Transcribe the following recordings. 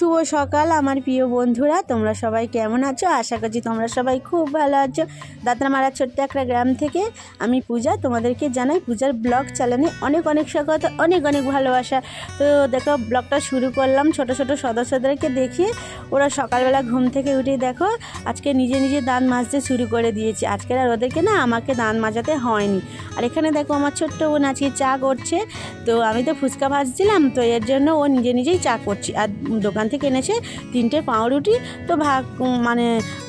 শুভ সকাল আমার প্রিয় বন্ধুরা, তোমরা সবাই কেমন আছো? আশা করছি তোমরা সবাই খুব ভালো আছো। দাঁতরামারা ছোট্ট একটা গ্রাম থেকে আমি পূজা তোমাদেরকে জানাই পূজার ব্লগ চ্যানেলে অনেক অনেক স্বাগত, অনেক অনেক ভালোবাসা। তো দেখো ব্লগটা শুরু করলাম ছোট ছোট সদস্যদেরকে দেখিয়ে। ওরা সকালবেলা ঘুম থেকে উঠে দেখো আজকে নিজে নিজে দাঁত মাজতে শুরু করে দিয়েছে। আজকের আর ওদেরকে না আমাকে দাঁত মাজাতে হয়নি। আর এখানে দেখো আমার ছোট্ট বোন আজকে চা করছে। তো আমি তো ফুচকা ভাজছিলাম, তো এর জন্য ও নিজে নিজেই চা করছি। আর দোকান থেকে এনেছে 3টে পাউরুটি, তো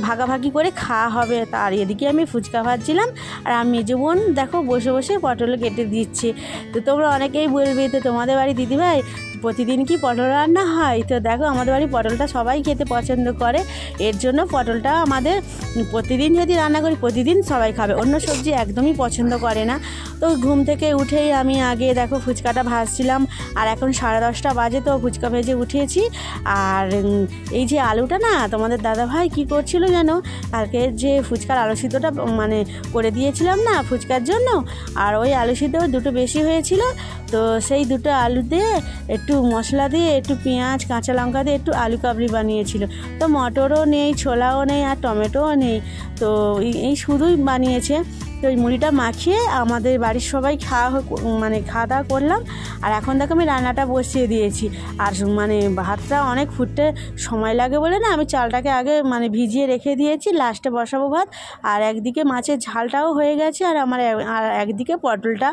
ভাগাভাগি করে খাওয়া হবে। তার এদিকে আমি ফুচকা ভাজছিলাম আর আমি মেজো বোন দেখো বসে বসে পটল কেটে দিচ্ছে। তো তোমরা অনেকেই বলবে তো তোমাদের বাড়ি দিদিভাই প্রতিদিন কি পটল রান্না হয়? তো দেখো আমাদের বাড়ি পটলটা সবাই খেতে পছন্দ করে, এর জন্য পটলটা আমাদের প্রতিদিন যদি রান্না করি প্রতিদিন সবাই খাবে, অন্য সবজি একদমই পছন্দ করে না। তো ঘুম থেকে উঠেই আমি আগে দেখো ফুচকাটা ভাজছিলাম। আর এখন 10:30 বাজে, তো ফুচকা ভেজে উঠেছি। আর এই যে আলুটা না তোমাদের দাদাভাই কি করছিল জানো, কালকে যে ফুচকার আলু সিদ্ধটা করে দিয়েছিলাম না ফুচকার জন্য, আর ওই আলু সিদ্ধ দুটো বেশি হয়েছিল। তো সেই দুটো আলু দিয়ে একটু মশলা দিয়ে একটু পেঁয়াজ কাঁচা লঙ্কা দিয়ে একটু আলু কাবলি বানিয়েছিল। তো মটরও নেই, ছোলাও নেই, আর টমেটোও নেই। তো এই শুধুই বানিয়েছে। তো ওই মুড়িটা মাখিয়ে আমাদের বাড়ির সবাই খাওয়া দাওয়া করলাম। আর এখন দেখো আমি রান্নাটা বসিয়ে দিয়েছি। আর ভাতটা অনেক ফুটতে সময় লাগে বলে না আমি চালটাকে আগে ভিজিয়ে রেখে দিয়েছি, লাস্টে বসাবো ভাত। আর একদিকে মাছের ঝালটাও হয়ে গেছে, আর আর একদিকে পটলটা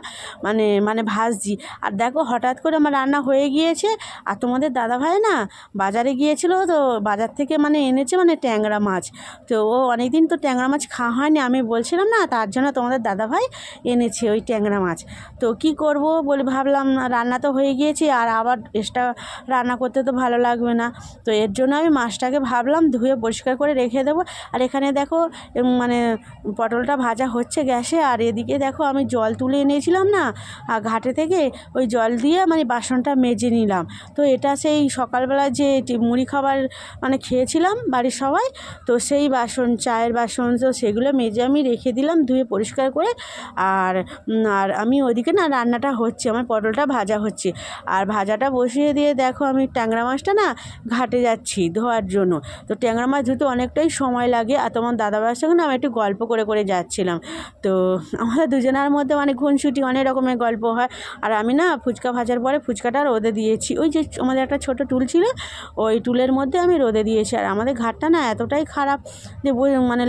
ভাজছি। আর দেখো হঠাৎ করে আমার রান্না হয়ে গিয়েছে। আর তোমাদের দাদাভাই না বাজারে গিয়েছিল, তো বাজার থেকে এনেছে ট্যাংরা মাছ। তো ও অনেকদিন তো ট্যাংরা মাছ খাওয়া হয়নি, আমি বলছিলাম না, তার জন্য তোমাদের দাদাভাই এনেছে ওই ট্যাংরা মাছ। তো কি করব বলে ভাবলাম রান্না তো হয়ে গিয়েছে, আর আবার এক্সট্রা রান্না করতে তো ভালো লাগবে না। তো এর জন্য আমি মাছটাকে ভাবলাম ধুয়ে পরিষ্কার করে রেখে দেবো। আর এখানে দেখো পটলটা ভাজা হচ্ছে গ্যাসে। আর এদিকে দেখো আমি জল তুলে এনেছিলাম না ঘাটে থেকে, ওই জল দিয়ে বাসনটা মেজে নিলাম। তো এটা সেই সকালবেলা যে মুড়ি খাবার খেয়েছিলাম বাড়ির সবাই, তো সেই বাসন চায়ের বাসন, তো সেগুলো মেজে আমি রেখে দিলাম ধুয়ে পরিষ্কার করে। আর আমি ওইদিকে না রান্নাটা হচ্ছে, আমার পটলটা ভাজা হচ্ছে। আর ভাজাটা বসিয়ে দিয়ে দেখো আমি ট্যাংরা মাছটা না ঘাটে যাচ্ছি ধোয়ার জন্য। তো ট্যাংরা মাছ ধুতে অনেকটাই সময় লাগে। আর তোমার দাদাভাইয়ের সঙ্গে না আমি একটু গল্প করে করে যাচ্ছিলাম। তো আমাদের দুজনের মধ্যে খুনসুটি অনেক রকমের গল্প হয়। আর আমি না ফুচকা ভাজার পরে ফুচকাটা রোদে দিয়েছি, ওই যে আমাদের একটা ছোট টুল ছিল ওই টুলের মধ্যে আমি রোদে দিয়েছি। আর আমাদের ঘাটটা না এতটাই খারাপ যে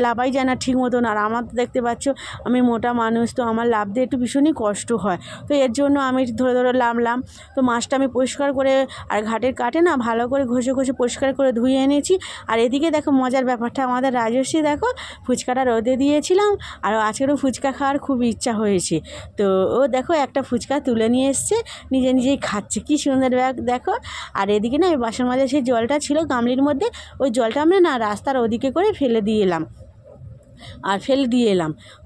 লাফাই যায় না ঠিক মতন। আর আমার তো দেখতে পাচ্ছ আমি মোটা মানুষ, তো আমার লাফ দিয়ে একটু ভীষণই কষ্ট হয়। তো এর জন্য আমি ধরে ধরে নামলাম। তো মাছটা আমি পরিষ্কার করে আর ঘাটের কাটে না ভালো করে ঘষে ঘষে পরিষ্কার করে ধুয়ে এনেছি। আর এদিকে দেখো মজার ব্যাপারটা, আমাদের রাজস্বী দেখো ফুচকাটা রোদে দিয়েছিলাম, আর আজকেরও ফুচকা খাওয়ার খুব ইচ্ছা হয়েছে। তো ও দেখো একটা ফুচকা তুলে নিয়ে এসছে, নিজে নিজেই খাচ্ছে, কি সুন্দর দেখো। আর এদিকে না ওই বাসন মাজার সেই জলটা ছিল গামলির মধ্যে, ওই জলটা আমরা না রাস্তার ওদিকে করে ফেলে দিয়ে এলাম।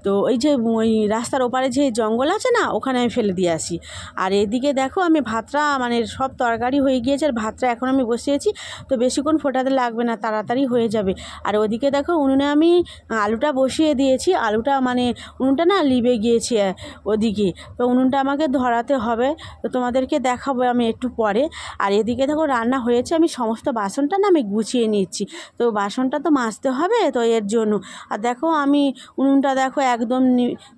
তো ওই যে ওই রাস্তার ওপারে যে জঙ্গল আছে না ওখানে আমি ফেলে দিয়ে আসি। আর এদিকে দেখো আমি ভাতটা সব তরকারি হয়ে গিয়েছে, আর ভাতটা এখন আমি বসিয়েছি। তো বেশিক্ষণ ফোটাতে লাগবে না, তাড়াতাড়ি হয়ে যাবে। আর ওদিকে দেখো উনুনে আমি আলুটা বসিয়ে দিয়েছি। আলুটা উনুনটা না লিবে গিয়েছে ওদিকে, তো উনুনটা আমাকে ধরাতে হবে। তো তোমাদেরকে দেখাবো আমি একটু পরে। আর এদিকে দেখো রান্না হয়েছে, আমি সমস্ত বাসনটা না আমি গুছিয়ে নিচ্ছি। তো বাসনটা তো মাজতে হবে, তো এর জন্য। আর দেখো আমি উনুনটা দেখো একদম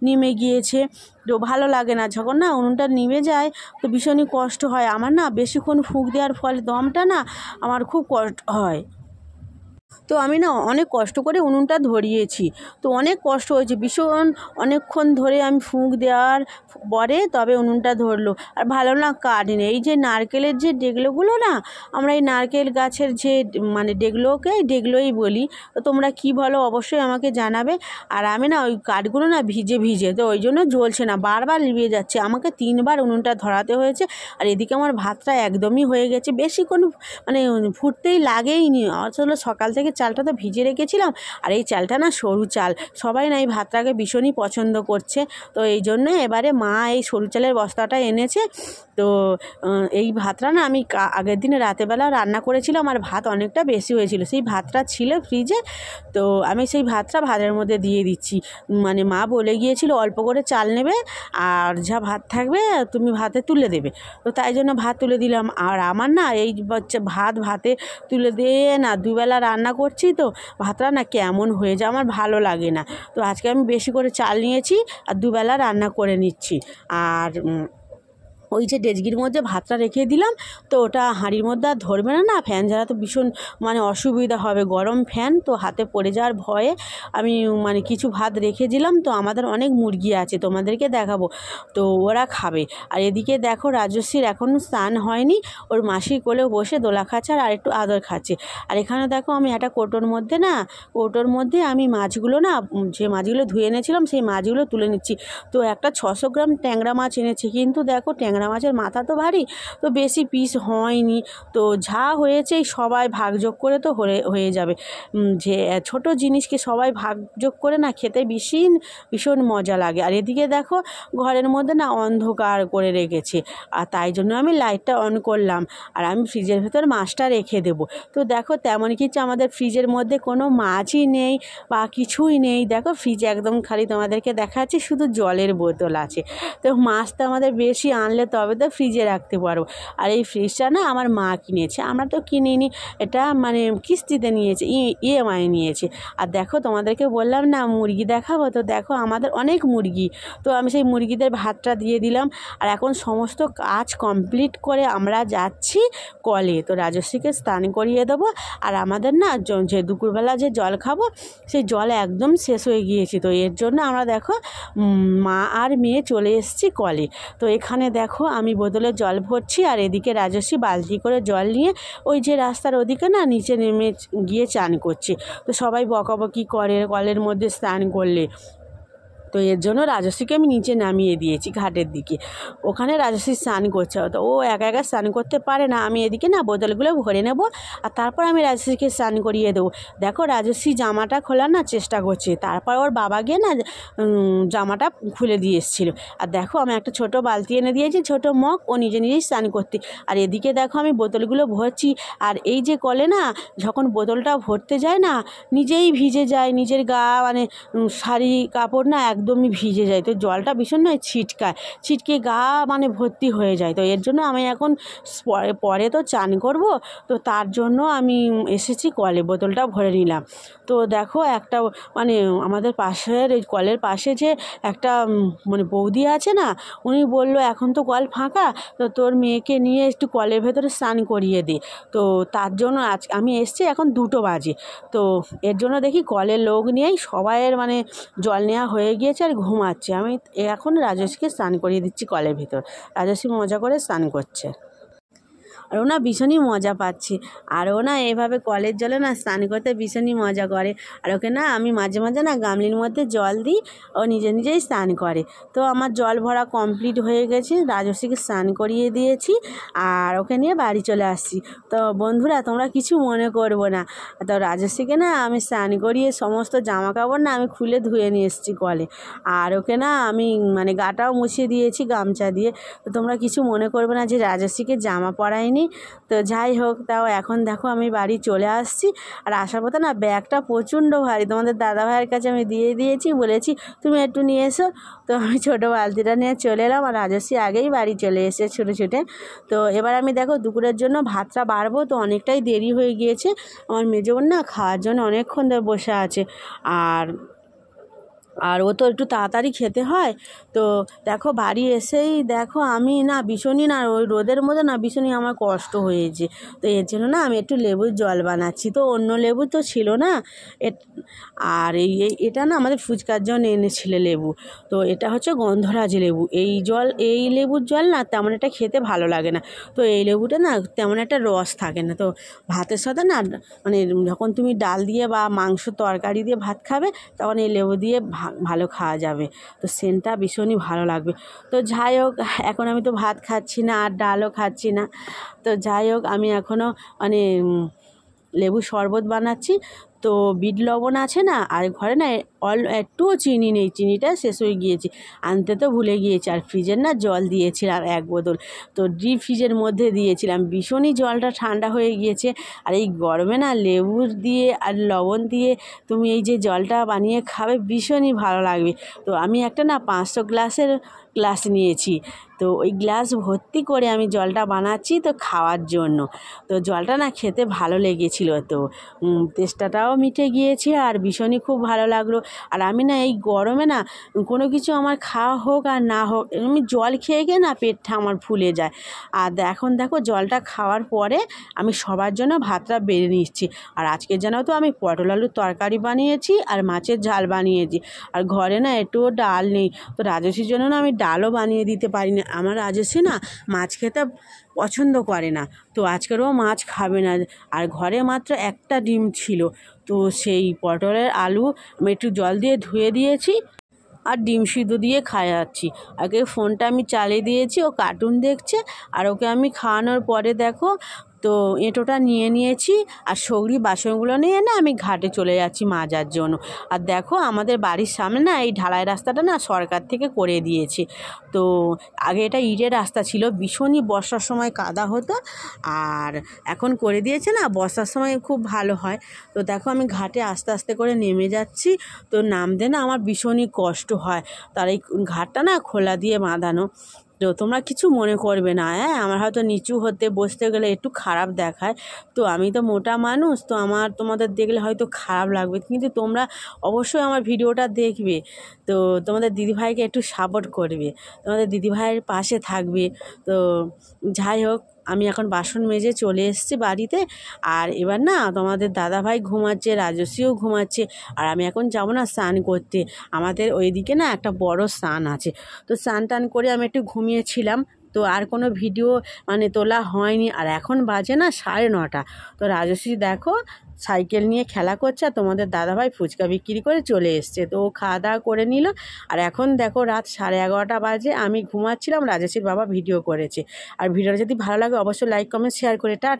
নিমে গিয়েছে। তো ভালো লাগে না যখন না উনুনটা নিভে যায়, তো ভীষণই কষ্ট হয় আমার না, বেশিক্ষণ ফুঁক দেওয়ার ফলে দমটা না আমার খুব কষ্ট হয়। তো আমি না অনেক কষ্ট করে উনুনটা ধরিয়েছি, তো অনেক কষ্ট হয়েছে ভীষণ, অনেকক্ষণ ধরে আমি ফুঁক দেওয়ার পরে তবে উনুনটা ধরলো। আর ভালো না কাটেনি। এই যে নারকেলের যে ডেগলোগুলো না, আমরা এই নারকেল গাছের যে ডেগলোকে ডেগলোই বলি, তো তোমরা কি বলো অবশ্যই আমাকে জানাবে। আর আমি না ওই কাঠগুলো না ভিজে ভিজে, তো ওই জন্য জ্বলছে না, বারবার লিভিয়ে যাচ্ছে, আমাকে 3বার উনুনটা ধরাতে হয়েছে। আর এদিকে আমার ভাতটা একদমই হয়ে গেছে, বেশিক্ষণ ফুটতেই লাগেই নি, আসলে সকাল থেকে চালটা তো ভিজিয়ে রেখেছিলাম, আর এই চালটা না সরু চাল, সবাই না এই ভাতটাকে ভীষণই পছন্দ করছে। তো এই জন্য এবারে মা এই সরু চালের বস্তাটা এনেছে। তো এই ভাতটা না আমি আগের দিনে রাতেরবেলা রান্না করেছিলাম, আর ভাত অনেকটা বেশি হয়েছিল, সেই ভাতটা ছিল ফ্রিজে। তো আমি সেই ভাতটা ভাতের মধ্যে দিয়ে দিচ্ছি। মানে মা বলে গিয়েছিল অল্প করে চাল নেবে, আর যা ভাত থাকবে তুমি ভাতে তুলে দেবে। তো তাই জন্য ভাত তুলে দিলাম। আর আমার না এই ভাতে তুলে দিয়ে না দুবেলা রান্না করছি, তো ভাতটা না কেমন হয়ে যায়, আমার ভালো লাগে না। তো আজকে আমি বেশি করে চাল নিয়েছি আর দুবেলা রান্না করে নিচ্ছি। আর ওই যে ডেচকির মধ্যে ভাতটা রেখে দিলাম, তো ওটা হাঁড়ির মধ্যে আর ধরবে না, ফ্যান জ্বালা তো ভীষণ মানে অসুবিধা হবে, গরম ফ্যান তো হাতে পড়ে যাওয়ার ভয়ে আমি মানে কিছু ভাত রেখে দিলাম। তো আমাদের অনেক মুরগি আছে, তোমাদেরকে দেখাবো, তো ওরা খাবে। আর এদিকে দেখো রাজস্বীর এখনও স্নান হয়নি, ওর মাসির কোলেও বসে দোলা খাচ্ছে আর একটু আদর খাচ্ছে। আর এখানে দেখো আমি একটা কৌটোর মধ্যে আমি মাছগুলো না, যে মাছগুলো ধুয়ে এনেছিলাম সেই মাছগুলো তুলে নিচ্ছি। তো একটা 600 গ্রাম ট্যাংরা মাছ এনেছি, কিন্তু দেখো ট্যাংরা মাছের মাথা তো ভারী, তো বেশি পিস হয়নি। তো যা হয়েছে সবাই ভাগযোগ করে তো হয়ে যাবে। যে ছোট জিনিসকে সবাই ভাগযোগ করে না খেতে ভীষণ মজা লাগে। আর এদিকে দেখো ঘরের মধ্যে না অন্ধকার করে রেখেছে, আর তাই জন্য আমি লাইটটা অন করলাম, আর আমি ফ্রিজের ভেতর মাছটা রেখে দেবো। তো দেখো তেমন কিছু আমাদের ফ্রিজের মধ্যে কোনো মাছই নেই বা কিছুই নেই। দেখো ফ্রিজ একদম খালি, তোমাদেরকে দেখাচ্ছি শুধু জলের বোতল আছে। তো মাছটা আমাদের বেশি আনলে তবে তো ফ্রিজে রাখতে পারবো। আর এই ফ্রিজটা না আমার মা কিনেছে, আমরা তো কিনিনি, এটা মানে কিস্তিতে নিয়েছে, EMI নিয়েছে। আর দেখো তোমাদেরকে বললাম না মুরগি দেখাবো, তো দেখো আমাদের অনেক মুরগি, তো আমি সেই মুরগিদের ভাতটা দিয়ে দিলাম। আর এখন সমস্ত কাজ কমপ্লিট করে আমরা যাচ্ছি কলে, তো রাজস্বীকে স্নান করিয়ে দেবো। আর আমাদের না যে দুপুরবেলা যে জল খাবো সেই জল একদম শেষ হয়ে গিয়েছে, তো এর জন্য আমরা দেখো মা আর মেয়ে চলে এসেছি কলে। তো এখানে দেখো আমি বোতলে জল ভরছি, আর এদিকে রাজস্বী বালতি করে জল নিয়ে ওই যে রাস্তার ওদিকে না নিচে নেমে গিয়ে চান করছে। তো সবাই বকাবকি করে কলের মধ্যে স্নান করলে, তো এর জন্য রাজস্বীকে আমি নিচে নামিয়ে দিয়েছি ঘাটের দিকে, ওখানে রাজস্বী স্নান করছে। তো ও একা একা স্নান করতে পারে না, আমি এদিকে না বোতলগুলো ভরে নেব, আর তারপর আমি রাজস্বীকে স্নান করিয়ে দেবো। দেখো রাজস্বী জামাটা খোলার না চেষ্টা করছে, তারপর ওর বাবা গিয়ে না জামাটা খুলে দিয়ে এসেছিলো। আর দেখো আমি একটা ছোট বালতি এনে দিয়েছি, ছোট মগ, ও নিজেই স্নান করতে। আর এদিকে দেখো আমি বোতলগুলো ভরছি, আর এই যে কলে না যখন বোতলটা ভরতে যায় না নিজেই ভিজে যায়, নিজের গা মানে শাড়ি কাপড় না একদমই ভিজে যায়, তো জলটা ভীষণ নয় ছিটকে গা মানে ভর্তি হয়ে যায়। তো এর জন্য আমি এখন পরে তো চান করব, তো তার জন্য আমি এসেছি কলে, বোতলটা ভরে নিলাম। তো দেখো একটা মানে আমাদের পাশের এই কলের পাশে যে একটা মানে বৌদি আছে না, উনি বললো এখন তো কল ফাঁকা, তো তোর মেয়েকে নিয়ে একটু কলের ভেতরে স্নান করিয়ে দে। তো তার জন্য আজ আমি এসেছি, এখন 2টো বাজে। তো এর জন্য দেখি কলের লোক নিয়েই সবাইয়ের মানে জল নেওয়া হয়ে গিয়েছে আর ঘুমাচ্ছে। আমি এখন রাজস্বীকে স্নান করিয়ে দিচ্ছি কলের ভিতর, রাজস্বী মজা করে স্নান করছে, আর ও না ভীষণই মজা পাচ্ছে। আর ও না এভাবে কলের জলে না স্নান করতে ভীষণই মজা করে। আর ওকে না আমি মাঝে মাঝে না গামলির মধ্যে জল দিই, ও নিজেই স্নান করে। তো আমার জল ভরা কমপ্লিট হয়ে গেছে, রাজস্বীকে স্নান করিয়ে দিয়েছি, আর ওকে নিয়ে বাড়ি চলে আসছি। তো বন্ধুরা তোমরা কিছু মনে করবো না, তো রাজস্বীকে না আমি স্নান করিয়ে সমস্ত জামা কাপড় না আমি খুলে ধুয়ে নিয়ে এসেছি কলে, আর ওকে না আমি মানে গাটাও মুছিয়ে দিয়েছি গামছা দিয়ে। তো তোমরা কিছু মনে করবে না যে রাজস্বীকে জামা পরাইনি। তো যাই হোক, তাও এখন দেখো আমি বাড়ি চলে আসছি, আর আসার পথে না ব্যাগটা প্রচণ্ড ভারী, তোমাদের দাদা ভাইয়ের কাছে আমি দিয়ে দিয়েছি, বলেছি তুমি একটু নিয়ে এসো। তো আমি ছোটো বালতিটা নিয়ে চলে এলাম, আর রাজস্বী আগেই বাড়ি চলে এসে ছুটে। তো এবার আমি দেখো দুপুরের জন্য ভাতটা বাড়বো, তো অনেকটাই দেরি হয়ে গিয়েছে, আমার মেজো বোন না খাওয়ার জন্য অনেকক্ষণ ধরে বসে আছে, আর ও তো একটু তাড়াতাড়ি খেতে হয়। তো দেখো বাড়ি এসেই দেখো আমি না ভীষণই না ওই রোদের মধ্যে না ভীষণই আমার কষ্ট হয়েছে। তো এর জন্য না আমি একটু লেবুর জল বানাচ্ছি, তো অন্য লেবু তো ছিল না, আর এটা না আমাদের ফুচকার জন্য এনেছিল লেবু। তো এটা হচ্ছে গন্ধরাজ লেবু, এই লেবুর জল না তেমন একটা খেতে ভালো লাগে না, তো এই লেবুটা না তেমন একটা রস থাকে না। তো ভাতের সাথে না মানে যখন তুমি ডাল দিয়ে বা মাংস তরকারি দিয়ে ভাত খাবে, তখন এই লেবু দিয়ে ভালো খাওয়া যাবে, তো সেন্টটা ভীষণই ভালো লাগবে। তো যাই হোক, এখন আমি তো ভাত খাচ্ছি না আর ডালও খাচ্ছি না, তো যাই হোক আমি এখনও মানে লেবু শরবত বানাচ্ছি। তো বিট লবণ আছে না, আর ঘরে না একটুও চিনি নেই, চিনিটা শেষ হয়ে গিয়েছে, আনতে তো ভুলে গিয়েছি। আর ফ্রিজের না জল দিয়েছিলাম 1 বোতল, তো ডিপ ফ্রিজের মধ্যে দিয়েছিলাম, ভীষণই জলটা ঠান্ডা হয়ে গিয়েছে। আর এই গরমে না লেবু দিয়ে আর লবণ দিয়ে তুমি এই যে জলটা বানিয়ে খাবে, ভীষণই ভালো লাগবে। তো আমি একটা না 500 গ্লাসের গ্লাস নিয়েছি, তো ওই গ্লাস ভর্তি করে আমি জলটা বানাচ্ছি তো খাওয়ার জন্য। তো জলটা না খেতে ভালো লেগেছিলো, তো তেষ্টাটাও মিটে গিয়েছে আর ভীষণই খুব ভালো লাগলো। আর আমি না এই গরমে না কোনো কিছু আমার খাওয়া হোক আর না হোক, আমি জল খেয়ে গিয়ে না পেটটা আমার ফুলে যায়। আর এখন দেখো জলটা খাওয়ার পরে আমি সবার জন্য ভাতটা বেড়ে নিচ্ছি। আর আজকে জানো তো আমি পটল আলুর তরকারি বানিয়েছি আর মাছের ঝাল বানিয়েছি। আর ঘরে না একটুও ডাল নেই, তো রাজস্বীর জন্য না আমি ডালও বানিয়ে দিতে পারি না। আমার রাজস্বী না মাছ খেতে পছন্দ করে না, তো আজকেরও মাছ খাবে না। আর ঘরে মাত্র একটা ডিম ছিল, তো সেই পটলের আলু আমি একটু জল দিয়ে ধুয়ে দিয়েছি আর ডিম সিদ্ধ দিয়ে খাওয়াচ্ছি। আগে ফোনটা আমি চালিয়ে দিয়েছি, ও কার্টুন দেখছে। আর ওকে আমি খাওয়ানোর পরে দেখো তো এঁটোটা নিয়ে নিয়েছি আর সগড়ি বাসনগুলো নিয়ে না আমি ঘাটে চলে যাচ্ছি মাজার জন্য। আর দেখো আমাদের বাড়ির সামনে না এই ঢালাই রাস্তাটা না সরকার থেকে করে দিয়েছে। তো আগে এটা ইটের রাস্তা ছিল, ভীষণই বর্ষার সময় কাদা হতো, আর এখন করে দিয়েছে না, বর্ষার সময় খুব ভালো হয়। তো দেখো আমি ঘাটে আস্তে আস্তে করে নেমে যাচ্ছি, তো নামতে না আমার ভীষণই কষ্ট হয়। তার এই ঘাটটা না খোলা দিয়ে বাঁধানো, তো তোমরা কিছু মনে করবে না, হ্যাঁ আমার হয়তো নিচু হতে বসতে গেলে একটু খারাপ দেখায়, তো আমি তো মোটা মানুষ, তো তোমাদের দেখলে হয়তো খারাপ লাগবে, কিন্তু তোমরা অবশ্যই আমার ভিডিওটা দেখবে, তো তোমাদের দিদিভাইকে একটু সাপোর্ট করবে, তোমাদের দিদিভাইয়ের পাশে থাকবে। তো যাই হোক, আমি এখন বাসন মেজে চলে এসেছি বাড়িতে। আর এবার না তোমাদের দাদাভাই ঘুমাচ্ছে, রাজস্বীও ঘুমাচ্ছে, আর আমি এখন যাবো না স্নান করতে। আমাদের ওইদিকে না একটা বড় স্নান আছে, তো স্নান টান করে আমি একটু ঘুমিয়েছিলাম, তো আর কোনো ভিডিও তোলা হয়নি। আর এখন বাজে না 9:30, তো রাজস্বী দেখো সাইকেল নিয়ে খেলা করছে, আর তোমাদের দাদাভাই ফুচকা বিক্রি করে চলে এসছে, তো ও খাওয়া দাওয়া করে নিল। আর এখন দেখো রাত 11:30 বাজে, আমি ঘুমাচ্ছিলাম, রাজস্বীর বাবা ভিডিও করেছে। আর ভিডিওটা যদি ভালো লাগে অবশ্যই লাইক কমেন্ট শেয়ার করে টাটা।